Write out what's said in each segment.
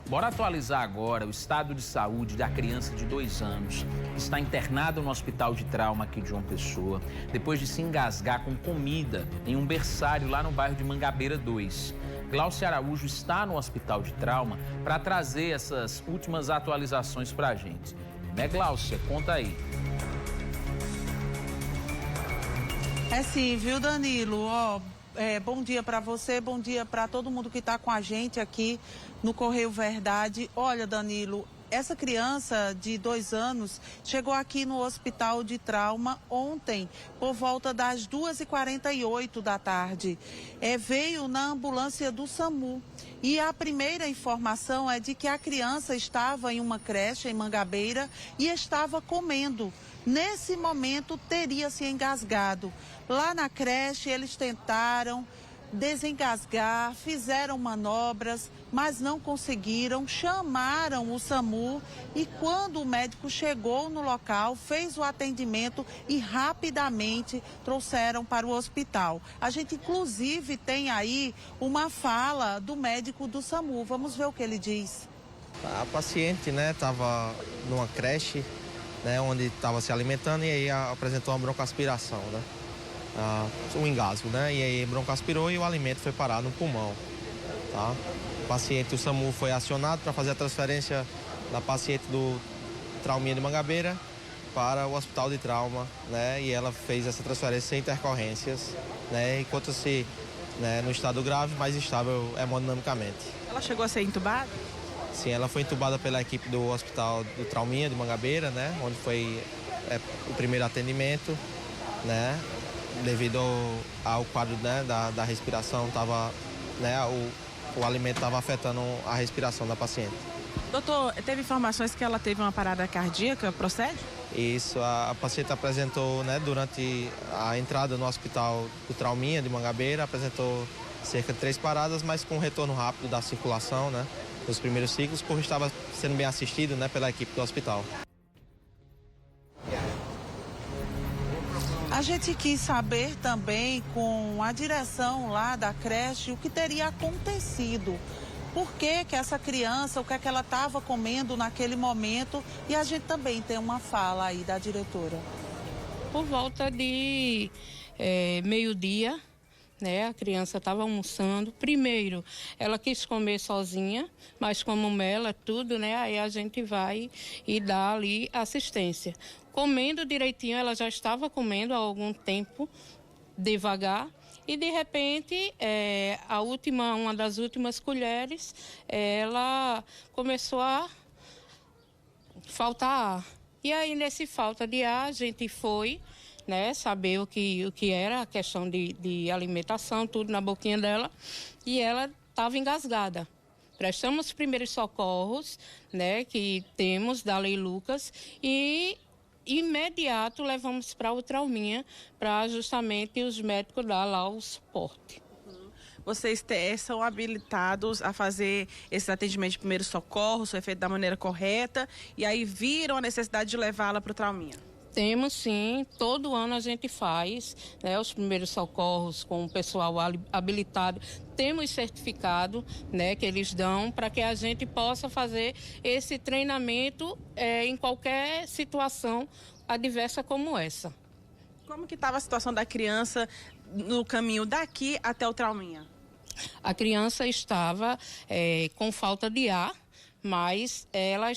Bora atualizar agora o estado de saúde da criança de 2 anos, que está internada no Hospital de Trauma aqui de João Pessoa, depois de se engasgar com comida em um berçário lá no bairro de Mangabeira 2. Glaucia Araújo está no Hospital de Trauma para trazer essas últimas atualizações para a gente. Né, Glaucia? Conta aí. É sim, viu, Danilo? Bom dia para você, bom dia para todo mundo que está com a gente aqui no Correio Verdade. Olha, Danilo, essa criança de 2 anos chegou aqui no Hospital de Trauma ontem, por volta das 2h48 da tarde. Veio na ambulância do SAMU. E a primeira informação é de que a criança estava em uma creche em Mangabeira e estava comendo. Nesse momento, teria se engasgado. Lá na creche, eles tentaram desengasgar, fizeram manobras, mas não conseguiram, chamaram o SAMU e quando o médico chegou no local, fez o atendimento e rapidamente trouxeram para o hospital. A gente, inclusive, tem aí uma fala do médico do SAMU. Vamos ver o que ele diz. A paciente, estava numa creche, onde estava se alimentando e aí apresentou uma broncoaspiração, um engasgo, e aí broncoaspirou e o alimento foi parar no pulmão, tá? O SAMU foi acionado para fazer a transferência da paciente do Trauminha de Mangabeira para o Hospital de Trauma, e ela fez essa transferência sem intercorrências, encontra-se no estado grave, mas estável hemodinamicamente. Ela chegou a ser entubada? Sim, ela foi entubada pela equipe do Hospital do Trauminha de Mangabeira, onde foi o primeiro atendimento, devido ao quadro da respiração, o alimento estava afetando a respiração da paciente. Doutor, teve informações que ela teve uma parada cardíaca, procede? Isso, a paciente apresentou, durante a entrada no Hospital do Trauminha de Mangabeira, apresentou cerca de 3 paradas, mas com retorno rápido da circulação, nos primeiros ciclos, porque estava sendo bem assistido, pela equipe do hospital. A gente quis saber também com a direção lá da creche o que teria acontecido. Por que essa criança, o que é que ela estava comendo naquele momento? E a gente também tem uma fala aí da diretora. Por volta de meio-dia, a criança estava almoçando. Primeiro, ela quis comer sozinha, mas como mela, tudo, aí a gente vai e dá ali assistência. Comendo direitinho, ela já estava comendo há algum tempo, devagar, e de repente, uma das últimas colheres, ela começou a faltar ar. E aí, nesse falta de ar, a gente foi saber o que era a questão de alimentação, tudo na boquinha dela, e ela estava engasgada. Prestamos os primeiros socorros, que temos da Lei Lucas, e imediato levamos para o Trauminha, para justamente os médicos dar lá o suporte. Vocês são habilitados a fazer esse atendimento de primeiros socorros, foi feito da maneira correta, e aí viram a necessidade de levá-la para o Trauminha? Temos sim, todo ano a gente faz os primeiros socorros com o pessoal habilitado. Temos certificado que eles dão para que a gente possa fazer esse treinamento em qualquer situação adversa como essa. Como que estava a situação da criança no caminho daqui até o Trauminha? A criança estava com falta de ar, mas ela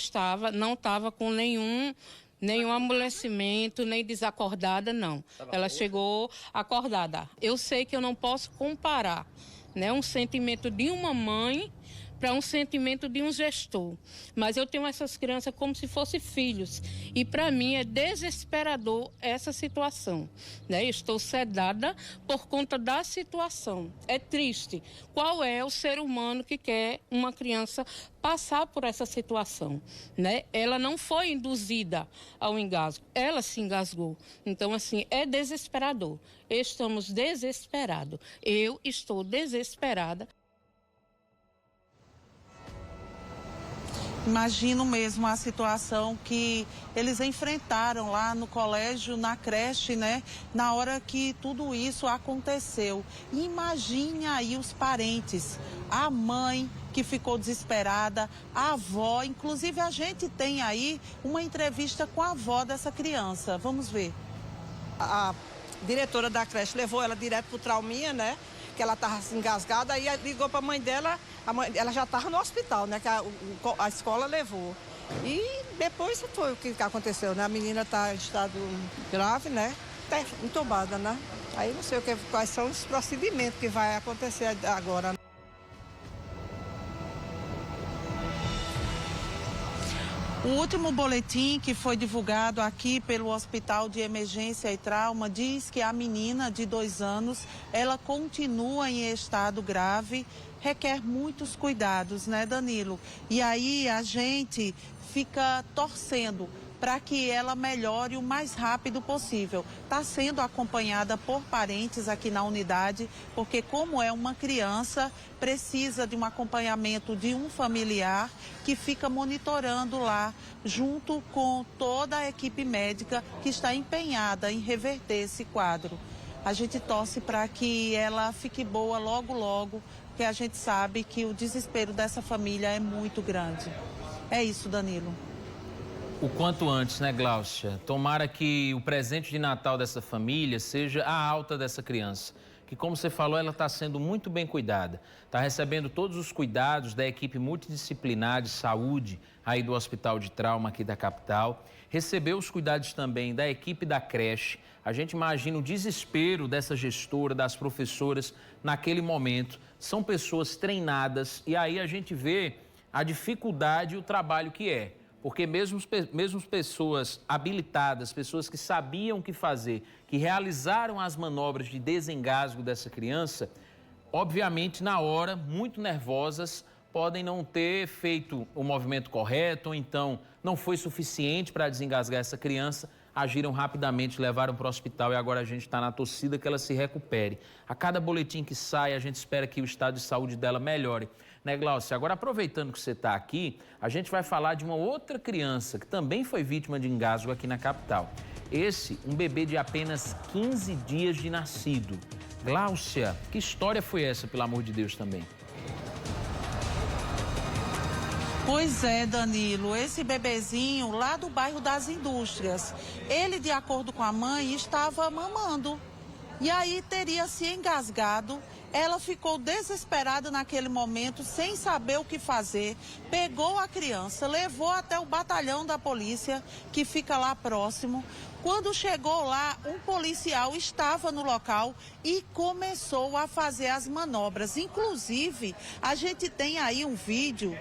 não estava com nenhum amolecimento, nem desacordada, não. Ela chegou acordada. Eu sei que eu não posso comparar, um sentimento de uma mãe para um sentimento de um gestor. Mas eu tenho essas crianças como se fossem filhos. E para mim é desesperador essa situação. Estou sedada por conta da situação. É triste. Qual é o ser humano que quer uma criança passar por essa situação? Ela não foi induzida ao engasgo. Ela se engasgou. Então, assim, é desesperador. Estamos desesperados. Eu estou desesperada. Imagino mesmo a situação que eles enfrentaram lá no colégio, na creche, né? Na hora que tudo isso aconteceu. Imagine aí os parentes, a mãe que ficou desesperada, a avó. Inclusive, a gente tem aí uma entrevista com a avó dessa criança. Vamos ver. A diretora da creche levou ela direto pro trauminha, né? Que ela estava engasgada, aí ligou para a mãe dela, ela já estava no hospital, né? Que a escola levou. E depois foi o que aconteceu, né? A menina está em estado grave, né? Está entubada, né? Aí não sei quais são os procedimentos que vai acontecer agora. O último boletim que foi divulgado aqui pelo Hospital de Emergência e Trauma diz que a menina de 2 anos, ela continua em estado grave, requer muitos cuidados, né, Danilo? E aí a gente fica torcendo para que ela melhore o mais rápido possível. Está sendo acompanhada por parentes aqui na unidade, porque como é uma criança, precisa de um acompanhamento de um familiar que fica monitorando lá, junto com toda a equipe médica que está empenhada em reverter esse quadro. A gente torce para que ela fique boa logo, logo, porque a gente sabe que o desespero dessa família é muito grande. É isso, Danilo. O quanto antes, né, Gláucia? Tomara que o presente de Natal dessa família seja a alta dessa criança. Que, como você falou, ela está sendo muito bem cuidada. Está recebendo todos os cuidados da equipe multidisciplinar de saúde aí do Hospital de Trauma aqui da capital. Recebeu os cuidados também da equipe da creche. A gente imagina o desespero dessa gestora, das professoras naquele momento. São pessoas treinadas e aí a gente vê a dificuldade e o trabalho que é. Porque mesmo pessoas habilitadas, pessoas que sabiam o que fazer, que realizaram as manobras de desengasgo dessa criança, obviamente, na hora, muito nervosas, podem não ter feito o movimento correto, ou então não foi suficiente para desengasgar essa criança, agiram rapidamente, levaram para o hospital e agora a gente está na torcida que ela se recupere. A cada boletim que sai, a gente espera que o estado de saúde dela melhore. Né, Gláucia? Agora, aproveitando que você está aqui, a gente vai falar de uma outra criança que também foi vítima de engasgo aqui na capital. Esse, um bebê de apenas 15 dias de nascido. Gláucia, que história foi essa, pelo amor de Deus, também? Pois é, Danilo, esse bebezinho lá do bairro das Indústrias, ele, de acordo com a mãe, estava mamando. E aí teria se engasgado. Ela ficou desesperada naquele momento, sem saber o que fazer. Pegou a criança, levou até o batalhão da polícia, que fica lá próximo. Quando chegou lá, um policial estava no local e começou a fazer as manobras. Inclusive, a gente tem aí um vídeo.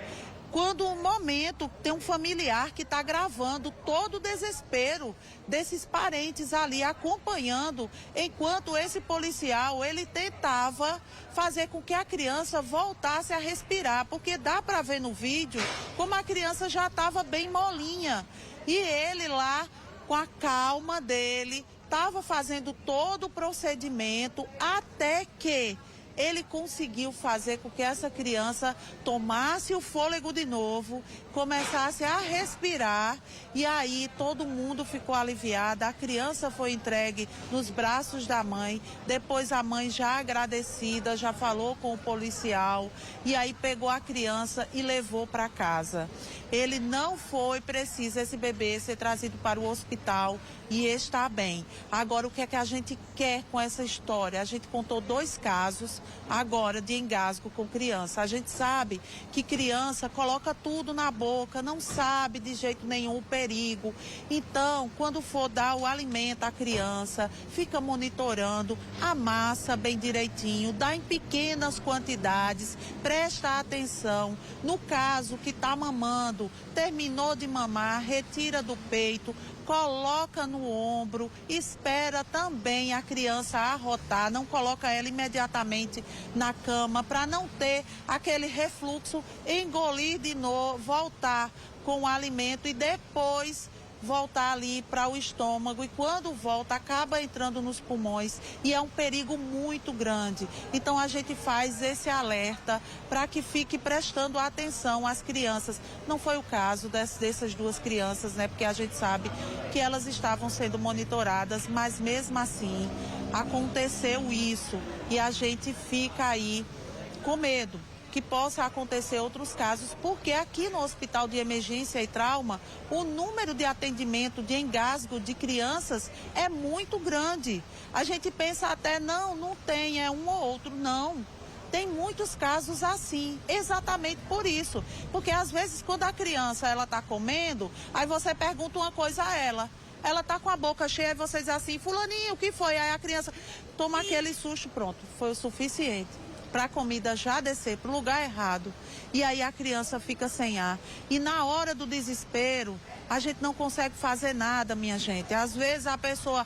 Quando um momento tem um familiar que está gravando todo o desespero desses parentes ali acompanhando, enquanto esse policial, ele tentava fazer com que a criança voltasse a respirar, porque dá para ver no vídeo como a criança já estava bem molinha. E ele lá, com a calma dele, estava fazendo todo o procedimento até que ele conseguiu fazer com que essa criança tomasse o fôlego de novo, começasse a respirar e aí todo mundo ficou aliviado. A criança foi entregue nos braços da mãe, depois a mãe já agradecida, já falou com o policial e aí pegou a criança e levou para casa. Ele não foi preciso esse bebê ser trazido para o hospital e está bem. Agora, o que é que a gente quer com essa história? A gente contou 2 casos agora de engasgo com criança. A gente sabe que criança coloca tudo na boca, não sabe de jeito nenhum o perigo. Então, quando for dar o alimento à criança, fica monitorando, amassa bem direitinho, dá em pequenas quantidades, presta atenção. No caso que está mamando, terminou de mamar, retira do peito, coloca no ombro, espera também a criança arrotar, não coloca ela imediatamente na cama para não ter aquele refluxo, engolir de novo, voltar com o alimento e depois voltar ali para o estômago e quando volta acaba entrando nos pulmões e é um perigo muito grande. Então a gente faz esse alerta para que fique prestando atenção às crianças. Não foi o caso dessas duas crianças, né? Porque a gente sabe que elas estavam sendo monitoradas, mas mesmo assim aconteceu isso e a gente fica aí com medo que possa acontecer outros casos, porque aqui no Hospital de Emergência e Trauma, o número de atendimento de engasgo de crianças é muito grande. A gente pensa até, não tem, é um ou outro, não. Tem muitos casos assim, exatamente por isso. Porque às vezes quando a criança ela está comendo, aí você pergunta uma coisa a ela. Ela está com a boca cheia e você diz assim, fulaninho, o que foi? Aí a criança toma aquele susto, pronto, foi o suficiente para a comida já descer para o lugar errado. E aí a criança fica sem ar. E na hora do desespero, a gente não consegue fazer nada, minha gente. Às vezes a pessoa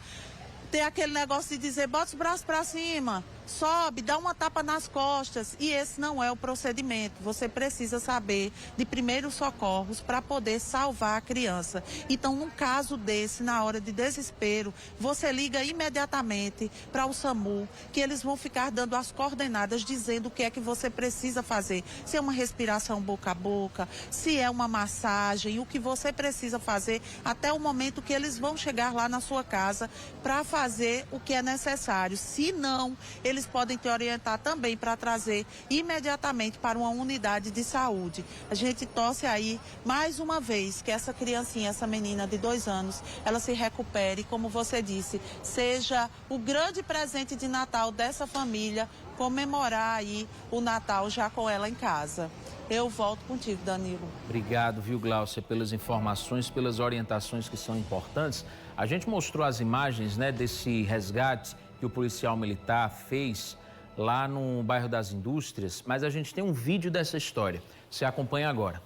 tem aquele negócio de dizer, bota os braços para cima, sobe, dá uma tapa nas costas. E esse não é o procedimento. Você precisa saber de primeiros socorros para poder salvar a criança. Então, num caso desse, na hora de desespero, você liga imediatamente para o SAMU, que eles vão ficar dando as coordenadas, dizendo o que é que você precisa fazer. Se é uma respiração boca a boca, se é uma massagem, o que você precisa fazer até o momento que eles vão chegar lá na sua casa para fazer o que é necessário. Se não, eles podem te orientar também para trazer imediatamente para uma unidade de saúde. A gente torce aí, mais uma vez, que essa criancinha, essa menina de 2 anos, ela se recupere, como você disse, seja o grande presente de Natal dessa família, comemorar aí o Natal já com ela em casa. Eu volto contigo, Danilo. Obrigado, viu, Gláucia, pelas informações, pelas orientações que são importantes. A gente mostrou as imagens, né, desse resgate que o policial militar fez lá no bairro das Indústrias, mas a gente tem um vídeo dessa história. Você acompanha agora.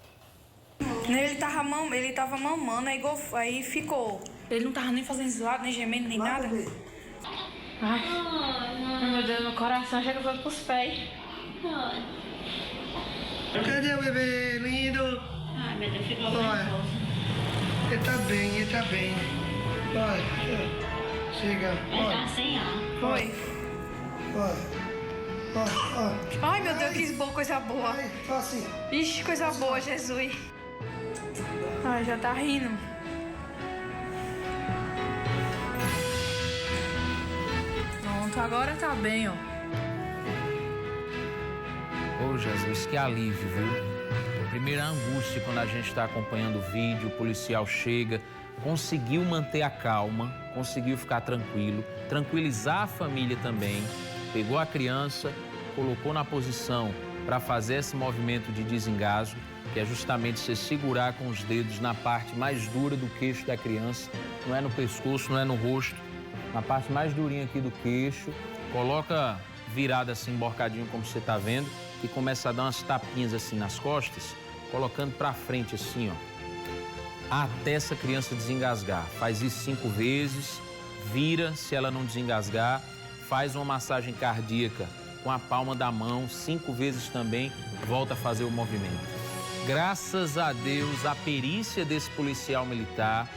Ele tava mamando, aí ficou. Ele não tava nem fazendo zoado, nem gemendo, nem nada. Ai, meu Deus, meu coração chega pros pés. Cadê o bebê lindo? Ai, meu Deus, ficou nervoso. Ele tá bem. Vai, chega. Ele tá sem ar. Foi. Ai, meu Deus, que boa, coisa boa. Assim. Ixi, coisa boa, Jesus. Ai, já tá rindo. Pronto, agora tá bem, ó. Ô, Jesus, que alívio, viu? Primeira angústia quando a gente está acompanhando o vídeo, o policial chega, conseguiu manter a calma, conseguiu ficar tranquilo, tranquilizar a família também, pegou a criança, colocou na posição para fazer esse movimento de desengasgo, que é justamente você segurar com os dedos na parte mais dura do queixo da criança, não é no pescoço, não é no rosto, na parte mais durinha aqui do queixo, coloca virada assim, emborcadinho como você está vendo, e começa a dar umas tapinhas assim nas costas, colocando para frente assim, ó, até essa criança desengasgar. Faz isso 5 vezes, vira se ela não desengasgar, faz uma massagem cardíaca com a palma da mão, 5 vezes também, volta a fazer o movimento. Graças a Deus, a perícia desse policial militar,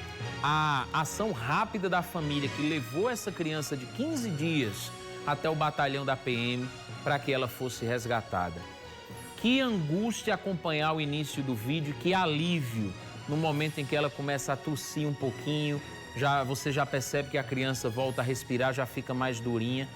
a ação rápida da família que levou essa criança de 15 dias até o batalhão da PM para que ela fosse resgatada. Que angústia acompanhar o início do vídeo, que alívio no momento em que ela começa a tossir um pouquinho, você já percebe que a criança volta a respirar, já fica mais durinha.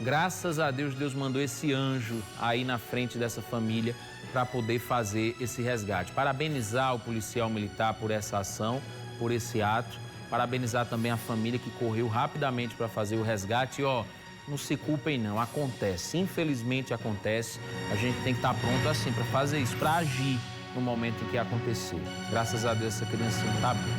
Graças a Deus, Deus mandou esse anjo aí na frente dessa família para poder fazer esse resgate. Parabenizar o policial militar por essa ação, por esse ato. Parabenizar também a família que correu rapidamente para fazer o resgate. E, ó, não se culpem não, acontece, infelizmente acontece. A gente tem que estar pronto assim para fazer isso, para agir no momento em que acontecer. Graças a Deus essa criancinha está bem.